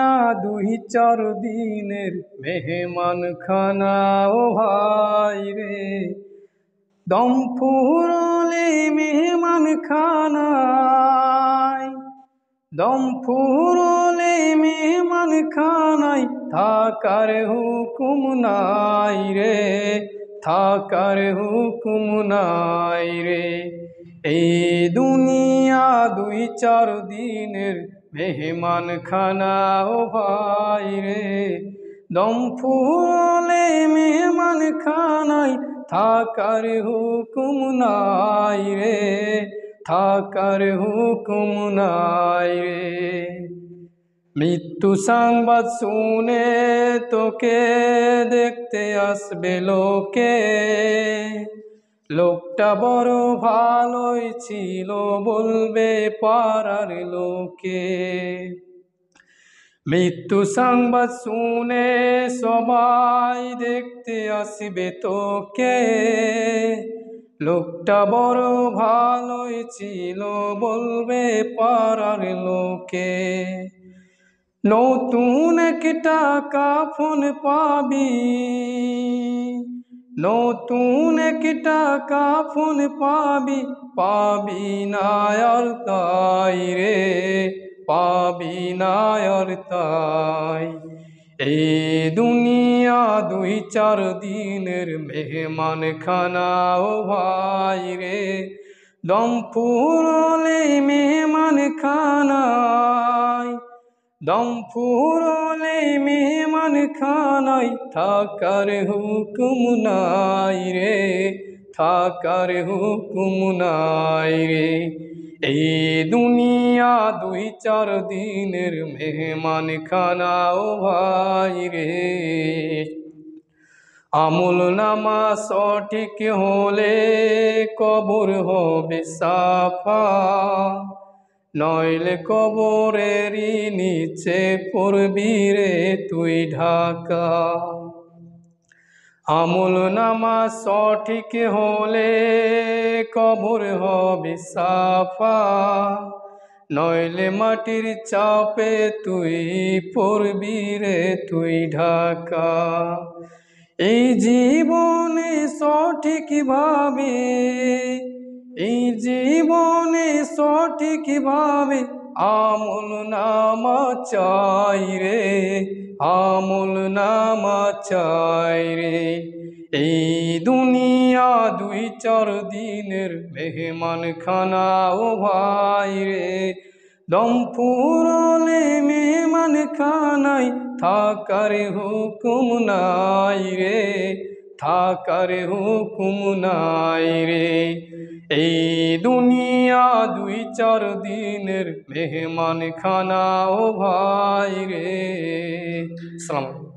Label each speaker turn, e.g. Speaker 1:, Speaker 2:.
Speaker 1: দুনিয়া দুই চার দিনের মেহমান খানা ও ভাই রে। দম ফুরলে মেহমান খানায়, দম ফুরলে মেহমান খানায় থাকার হুকুম নাই রে, থাকার হুকুম নাই রে। এই দুনিয়া দুই চার দিনের মেহমান খানা ও ভাই রে। দম ফুরলে মেহমান খানায় থাকার হুকুম নাই রে, থাকার হুকুম নাই রে। মৃত্যু সংবাদ শুনে তোকে দেখতে আসবে লোকে, লোকটা বড় ভালোই ছিল বলবে পাড়ার লোকে। মৃত্যু সংবাদ শুনে সবাই দেখতে আসবে তোকে, লোকটা বড় ভালোই ছিল বলবে পাড়ার লোকে। নতুন একটা কাফন পাবি, নতুন একটা কাফন পাবি, পাবি না আর তাই রে, পাবি না আর তাই। এই দুনিয়া দুই চার দিনের মেহমান খানা ও ভাই রে। দম ফুরলে মেহমান খানায়, দম ফুরলে মেহমান খানায় থাকার হুকুম নাই রে, থাকার হুকুম নাই রে। এই দুনিয়া দুই চার দিনের মেহমান খানা ও ভাই রে। আমল নামা সঠিক হলে কবর হবে সাফা, নইলে কবরেরই নিচে পড়বি রে তুই ঢাকা। আমল নামা সঠিক হলে কবর হবে সাফা, নইলে মাটির চাপে তুই পড়বি রে তুই ঢাকা। এই জীবনে সঠিক ভাবে, এই জীবনে সঠিক ভাবে আমল নামা চাই রে, আমল নামা চাই রে। এই দুনিয়া দুই চার দিনের মেহমান খানা ও ভাই রে। দম ফুরলে মেহমান খানায় থাকার হুকুম নাই রে, থাকার হুকুম নাই রে। এই দুনিয়া দুই চার দিনের মেহমান খানা ও ভাই রে। আসসালামু আলাইকুম।